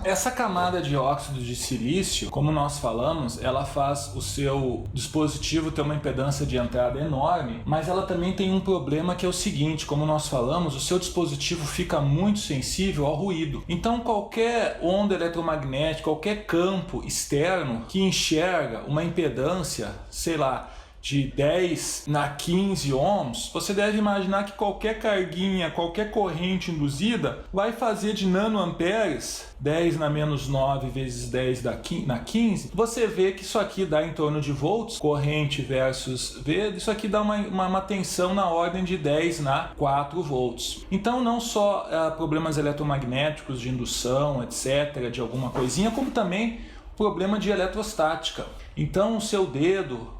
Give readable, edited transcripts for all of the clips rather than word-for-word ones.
essa camada de óxido de silício, como nós falamos, ela faz o seu dispositivo ter uma impedância de entrada enorme, mas ela também tem um problema que é o seguinte, como nós falamos, o seu dispositivo fica muito sensível ao ruído. Então qualquer onda eletromagnética, qualquer campo externo que enxerga uma impedância, sei lá, de 10 na 15 ohms, você deve imaginar que qualquer carguinha, qualquer corrente induzida vai fazer de nanoamperes, 10 na menos 9 vezes 10 na 15, você vê que isso aqui dá em torno de volts, corrente versus V, isso aqui dá uma tensão na ordem de 10 na 4 volts. Então não só problemas eletromagnéticos de indução, etc., de alguma coisinha, como também problema de eletrostática. Então o seu dedo,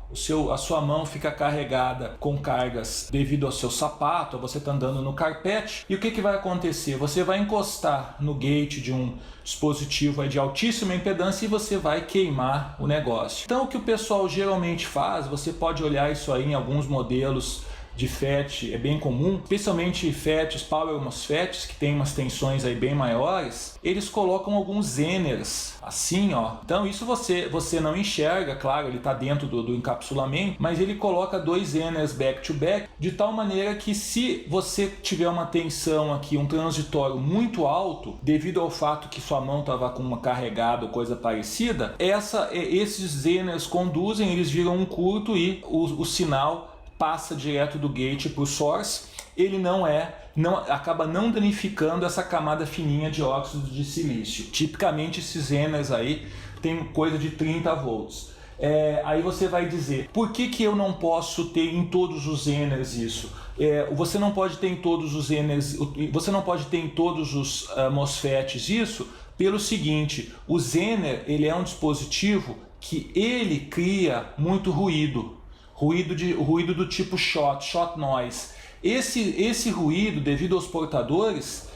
a sua mão fica carregada com cargas devido ao seu sapato, você está andando no carpete, e o que vai acontecer? Você vai encostar no gate de um dispositivo de altíssima impedância e você vai queimar o negócio. Então o que o pessoal geralmente faz, você pode olhar isso aí em alguns modelos de FET, é bem comum, especialmente FETs, Power MOSFETs, que tem umas tensões aí bem maiores, eles colocam alguns Zeners, assim ó. Então isso você não enxerga, claro, ele está dentro do encapsulamento, mas ele coloca 2 Zeners back to back, de tal maneira que se você tiver uma tensão aqui, um transitório muito alto, devido ao fato que sua mão estava com uma carregada ou coisa parecida, esses Zeners conduzem, eles viram um curto e o sinal passa direto do gate para o source, ele acaba não danificando essa camada fininha de óxido de silício. Tipicamente esses Zeners aí tem coisa de 30 volts. Aí você vai dizer, por que eu não posso ter em todos os Zeners isso? Você não pode ter em todos os Zeners, você não pode ter em todos os MOSFETs isso, pelo seguinte, o Zener ele é um dispositivo que ele cria muito ruído do tipo shot noise. Esse ruído, devido aos portadores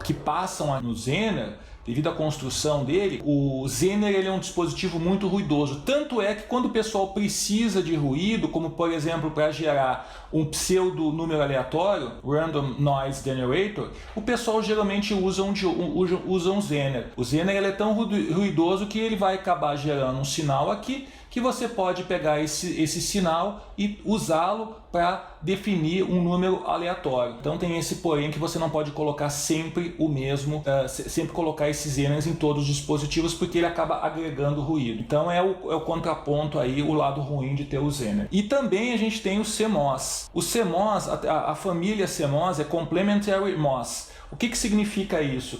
que passam no Zener, devido à construção dele, o Zener ele é um dispositivo muito ruidoso. Tanto é que quando o pessoal precisa de ruído, como por exemplo para gerar um pseudo número aleatório, Random Noise Generator, o pessoal geralmente usa um Zener. O Zener ele é tão ruidoso que ele vai acabar gerando um sinal aqui, que você pode pegar esse sinal e usá-lo para definir um número aleatório. Então tem esse porém que você não pode colocar sempre o mesmo, sempre colocar esses Zeners em todos os dispositivos, porque ele acaba agregando ruído. Então é o contraponto aí, o lado ruim de ter o Zener. E também a gente tem o CMOS. O CMOS, a família CMOS é Complementary MOS. O que significa isso?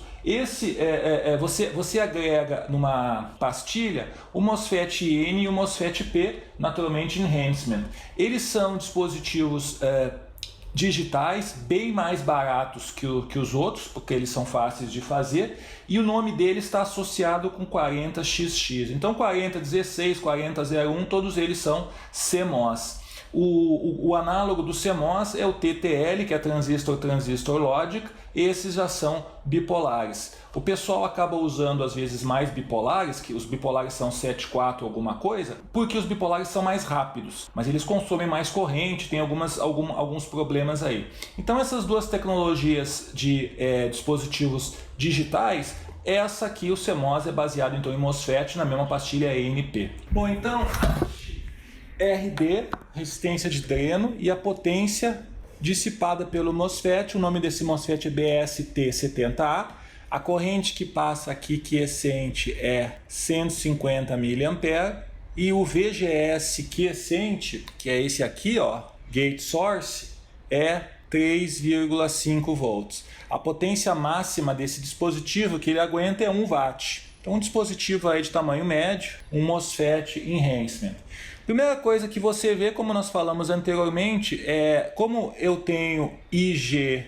Você agrega numa pastilha o MOSFET N e o MOSFET P, naturalmente Enhancement. Eles são dispositivos digitais, bem mais baratos que os outros, porque eles são fáceis de fazer, e o nome deles está associado com 40XX. Então 4016, 4001, todos eles são CMOS. O análogo do CMOS é o TTL, que é Transistor Logic. Esses já são bipolares. O pessoal acaba usando às vezes mais bipolares, que os bipolares são 7,4 alguma coisa, porque os bipolares são mais rápidos, mas eles consomem mais corrente, tem alguns problemas aí. Então essas duas tecnologias de dispositivos digitais, essa aqui, o CMOS, é baseado então em MOSFET na mesma pastilha ENP. Bom, então RD, resistência de dreno, e a potência dissipada pelo MOSFET, o nome desse MOSFET é BST70A, a corrente que passa aqui quiescente é 150 mA, e o VGS quiescente, que é esse aqui, ó, gate source, é 3,5 volts. A potência máxima desse dispositivo que ele aguenta é 1 watt. Então um dispositivo aí de tamanho médio, um MOSFET Enhancement. Primeira coisa que você vê, como nós falamos anteriormente, é como eu tenho IG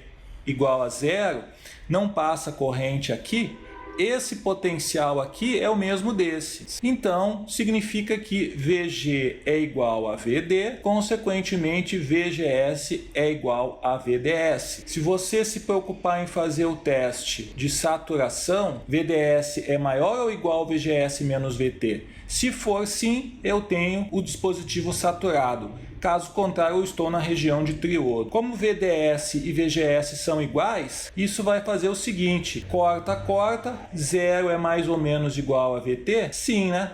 igual a 0, não passa corrente aqui, esse potencial aqui é o mesmo desse. Então, significa que VG é igual a VD, consequentemente VGS é igual a VDS. Se você se preocupar em fazer o teste de saturação, VDS é maior ou igual a VGS menos VT? Se for sim, eu tenho o dispositivo saturado. caso contrário eu estou na região de triodo. Como VDS e VGS são iguais, isso vai fazer o seguinte, corta, corta, 0 é mais ou menos igual a VT? Sim, né?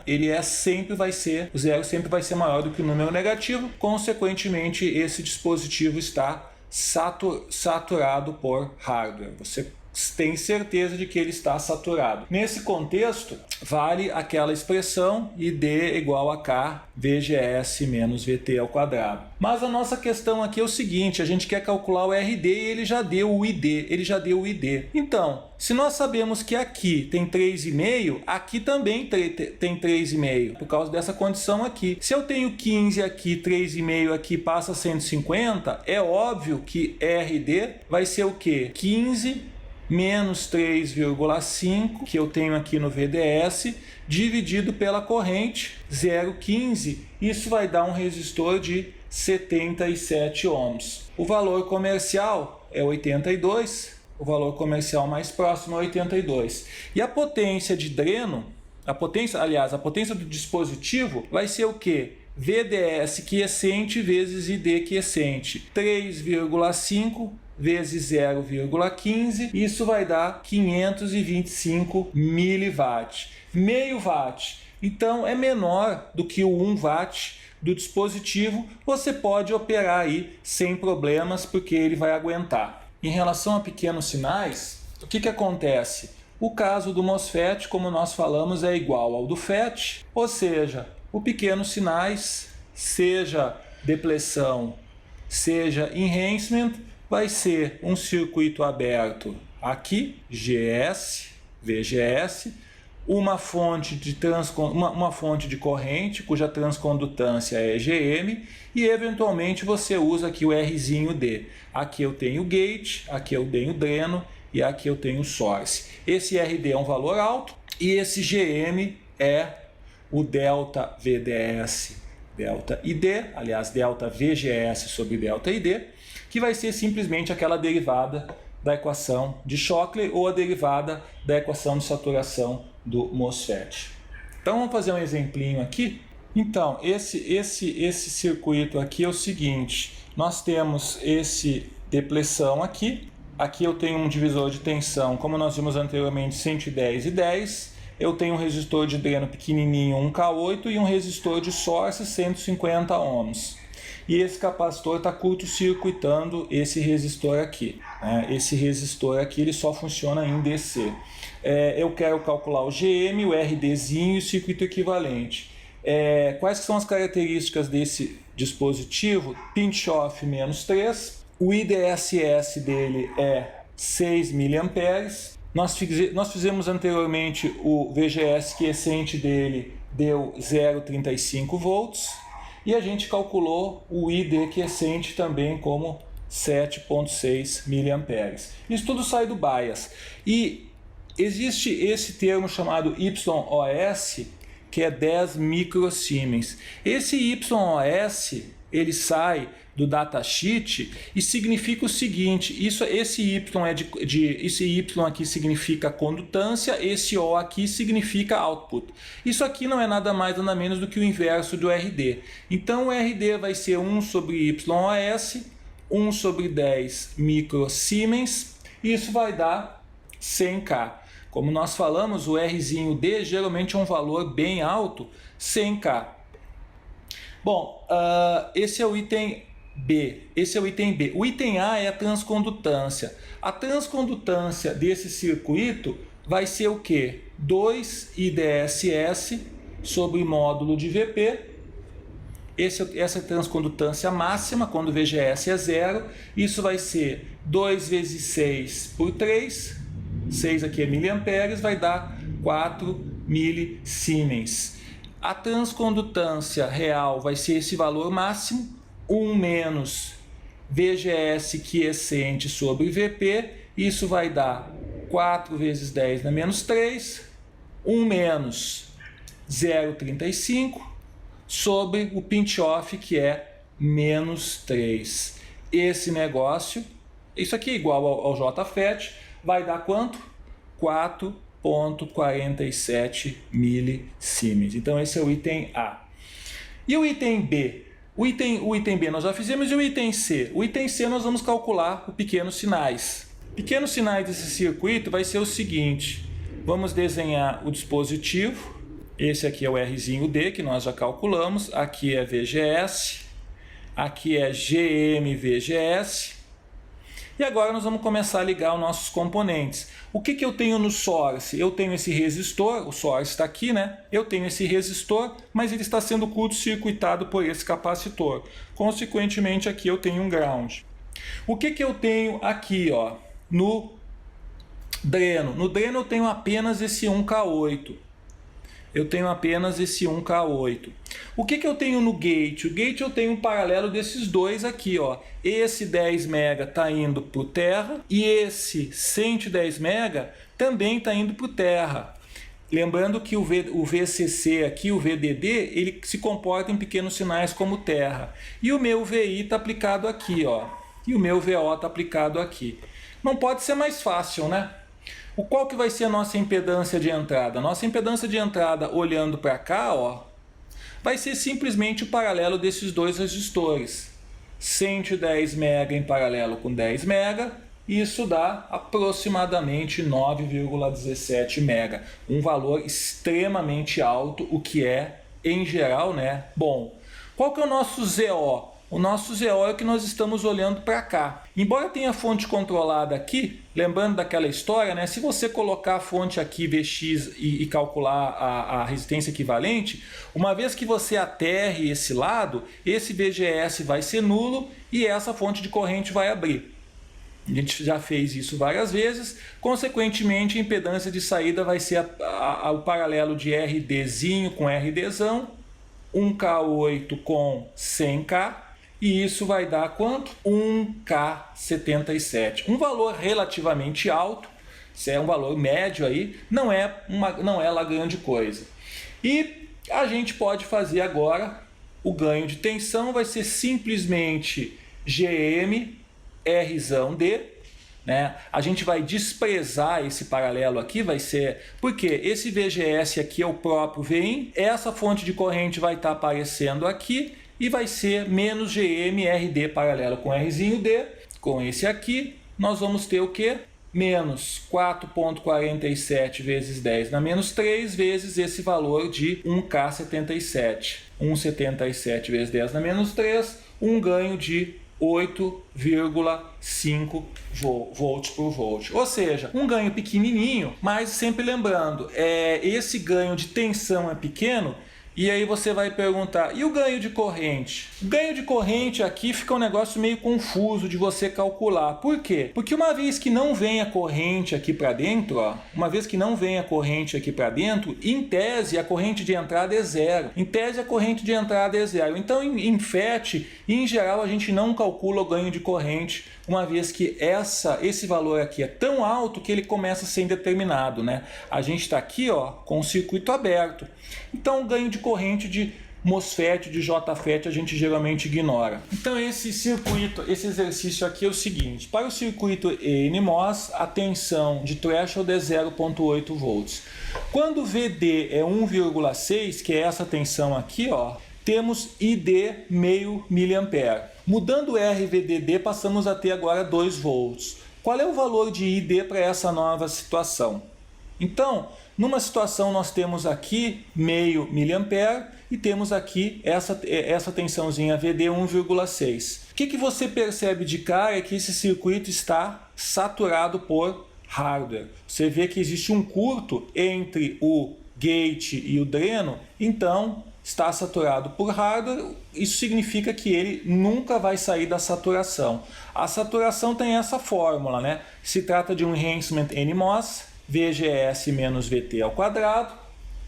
O zero sempre vai ser maior do que o número negativo, consequentemente esse dispositivo está saturado por hardware. Você tem certeza de que ele está saturado. Nesse contexto, vale aquela expressão ID igual a K VGS menos VT ao quadrado. Mas a nossa questão aqui é o seguinte, a gente quer calcular o RD e ele já deu o ID. Então, se nós sabemos que aqui tem 3,5, aqui também tem 3,5, por causa dessa condição aqui. Se eu tenho 15 aqui, 3,5 aqui, passa 150, é óbvio que RD vai ser o quê? 15 menos 3,5 que eu tenho aqui no VDS dividido pela corrente 0,15, isso vai dar um resistor de 77 ohms. O valor comercial é 82, o valor comercial mais próximo é 82. E a potência de dreno, a potência do dispositivo vai ser o quê? VDS quiescente vezes ID quiescente, 3,5 vezes 0,15, isso vai dar 525 miliwatt. Meio watt, então é menor do que o 1 watt do dispositivo, você pode operar aí sem problemas, porque ele vai aguentar. Em relação a pequenos sinais, o que acontece? O caso do MOSFET, como nós falamos, é igual ao do FET, ou seja, o pequenos sinais, seja depleção, seja enhancement, vai ser um circuito aberto aqui, GS, VGS, uma fonte de corrente cuja transcondutância é GM e eventualmente você usa aqui o Rzinho D. Aqui eu tenho gate, aqui eu tenho dreno e aqui eu tenho source. Esse RD é um valor alto e esse GM é o delta VDS, delta ID, aliás delta VGS sobre delta ID, que vai ser simplesmente aquela derivada da equação de Shockley ou a derivada da equação de saturação do MOSFET. Então vamos fazer um exemplinho aqui. Então esse circuito aqui é o seguinte, nós temos esse depleção aqui eu tenho um divisor de tensão, como nós vimos anteriormente, 110 e 10, eu tenho um resistor de dreno pequenininho 1K8 e um resistor de source 150 ohms. E esse capacitor está curto-circuitando esse resistor aqui. Esse resistor aqui ele só funciona em DC. Eu quero calcular o GM, o RDzinho e o circuito equivalente. Quais são as características desse dispositivo? Pinch-off menos 3. O IDSS dele é 6 mA. Nós fizemos anteriormente o VGS quiescente dele, deu 0,35 volts. E a gente calculou o ID quiescente também como 7,6 mA. Isso tudo sai do bias. E existe esse termo chamado YOS, que é 10 microsiemens. Esse YOS, ele sai do datasheet e significa o seguinte, esse Y aqui significa condutância, esse O aqui significa output. Isso aqui não é nada mais nada menos do que o inverso do RD. Então o RD vai ser 1 sobre YOS, 1 sobre 10 microsiemens, e isso vai dar 100K. Como nós falamos, o Rzinho D geralmente é um valor bem alto, 100K. Bom, esse é o item B. O item A é a transcondutância. A transcondutância desse circuito vai ser o quê? 2 IDSS sobre módulo de VP. Essa é a transcondutância máxima, quando o VGS é 0. Isso vai ser 2 vezes 6 por 3. 6 aqui é miliamperes, vai dar 4 milisiemens. A transcondutância real vai ser esse valor máximo, 1 menos VGS quiescente sobre VP, isso vai dar 4 vezes 10 na menos 3, 1 menos 0,35 sobre o pinch-off, que é menos 3. Esse negócio, isso aqui é igual ao JFET, vai dar quanto? 4,47 milisiemens. Então esse é o item A. E o item B? O item B nós já fizemos e o item C? O item C nós vamos calcular o pequenos sinais. Pequenos sinais desse circuito vai ser o seguinte. Vamos desenhar o dispositivo. Esse aqui é o Rzinho D, que nós já calculamos. Aqui é VGS. Aqui é GM-VGS. E agora nós vamos começar a ligar os nossos componentes. O que eu tenho no source? Eu tenho esse resistor, o source está aqui, né? Eu tenho esse resistor, mas ele está sendo curto-circuitado por esse capacitor. Consequentemente, aqui eu tenho um ground. O que eu tenho aqui, ó, no dreno? No dreno eu tenho apenas esse 1K8. Eu tenho apenas esse 1K8. O que eu tenho no gate? O gate eu tenho um paralelo desses dois aqui, ó. Esse 10 MB está indo para o terra e esse 110 MB também está indo para o terra. Lembrando que o VCC aqui, o VDD, ele se comporta em pequenos sinais como terra. E o meu VI está aplicado aqui, ó. E o meu VO está aplicado aqui. Não pode ser mais fácil, né? Qual que vai ser a nossa impedância de entrada? Nossa impedância de entrada, olhando para cá, ó, vai ser simplesmente o paralelo desses dois resistores. 110 MB em paralelo com 10 MB, e isso dá aproximadamente 9,17 MB. Um valor extremamente alto, o que é, em geral, né, bom. Qual que é o nosso ZO? O nosso ZO é o que nós estamos olhando para cá. Embora tenha fonte controlada aqui, lembrando daquela história, né? Se você colocar a fonte aqui Vx e calcular a resistência equivalente, uma vez que você aterre esse lado, esse VGS vai ser nulo e essa fonte de corrente vai abrir. A gente já fez isso várias vezes, consequentemente a impedância de saída vai ser o paralelo de RDzinho com RDzão, 1K8 com 100K, e isso vai dar quanto? 1K77. Um valor relativamente alto, se é um valor médio aí, não é lá grande coisa. E a gente pode fazer agora o ganho de tensão, vai ser simplesmente GM, Rzão D, né? A gente vai desprezar esse paralelo aqui, vai ser... Porque esse VGS aqui é o próprio VIN, essa fonte de corrente vai estar aparecendo aqui, e vai ser menos GM-RD paralelo com Rzinho D. Com esse aqui, nós vamos ter o quê? Menos 4,47 vezes 10 na menos 3 vezes esse valor de 1K77. 1,77 vezes 10 na menos 3, um ganho de 8,5 volts por volt. Ou seja, um ganho pequenininho, mas sempre lembrando, esse ganho de tensão é pequeno. E aí você vai perguntar, e o ganho de corrente? O ganho de corrente aqui fica um negócio meio confuso de você calcular. Por quê? Porque uma vez que não vem a corrente aqui para dentro, ó, em tese a corrente de entrada é zero. Então em FET, em geral, a gente não calcula o ganho de corrente, uma vez que esse valor aqui é tão alto que ele começa a ser indeterminado, né? A gente está aqui, ó, com o circuito aberto. Então o ganho de corrente de MOSFET, de JFET, a gente geralmente ignora. Então esse exercício aqui é o seguinte: para o circuito NMOS, a tensão de threshold é 0,8 volts. Quando o VD é 1,6, que é essa tensão aqui, ó, temos ID meio mA. Mudando o RVDD, passamos a ter agora 2 volts. Qual é o valor de ID para essa nova situação? Então, numa situação nós temos aqui meio mA e temos aqui essa tensãozinha VD 1,6. O que você percebe de cara é que esse circuito está saturado por hardware. Você vê que existe um curto entre o gate e o dreno, então está saturado por hardware. Isso significa que ele nunca vai sair da saturação. A saturação tem essa fórmula, né? Se trata de um enhancement NMOS, VGS menos VT ao quadrado,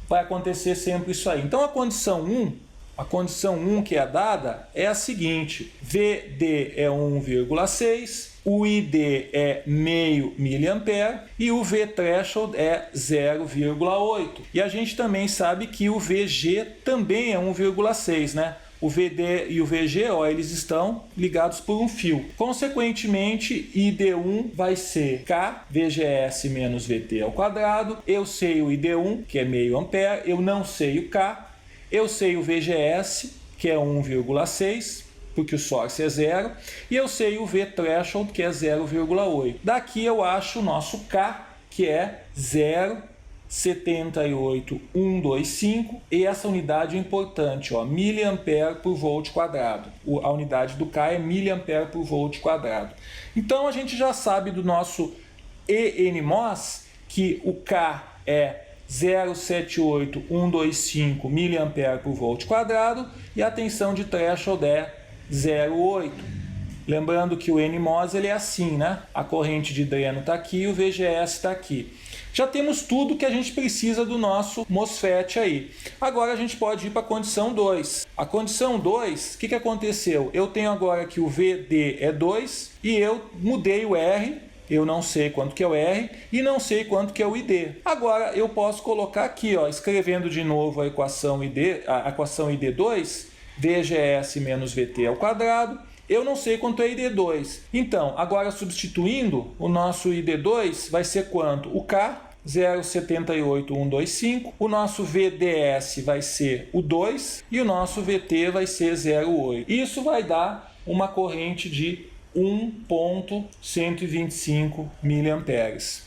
vai acontecer sempre isso aí. Então a condição 1 que é dada é a seguinte: VD é 1,6, o ID é meio mA e o V threshold é 0,8. E a gente também sabe que o VG também é 1,6, né? O VD e o VG, ó, eles estão ligados por um fio. Consequentemente, ID1 vai ser K VGS menos VT ao quadrado. Eu sei o ID1, que é meio ampere, eu não sei o K. Eu sei o VGS, que é 1,6, porque o source é 0, e eu sei o V threshold, que é 0,8. Daqui eu acho o nosso K, que é 0,78125, e essa unidade é importante, ó, miliampere por volt quadrado. A unidade do K é miliampere por volt quadrado. Então a gente já sabe do nosso ENMOS que o K é 0,78125 miliampere por volt quadrado e a tensão de threshold é 0,8. Lembrando que o NMOS ele é assim, né? A corrente de dreno está aqui e o VGS está aqui. Já temos tudo que a gente precisa do nosso MOSFET aí. Agora a gente pode ir para a condição 2. A condição 2, o que aconteceu? Eu tenho agora que o VD é 2 e eu mudei o R. Eu não sei quanto que é o R e não sei quanto que é o ID. Agora eu posso colocar aqui, ó, escrevendo de novo a equação ID2, VGS menos VT ao quadrado. Eu não sei quanto é ID2. Então, agora substituindo, o nosso ID2 vai ser quanto? O K, 0,78125. O nosso VDS vai ser o 2 e o nosso VT vai ser 0,8. Isso vai dar uma corrente de 1,125 miliamperes.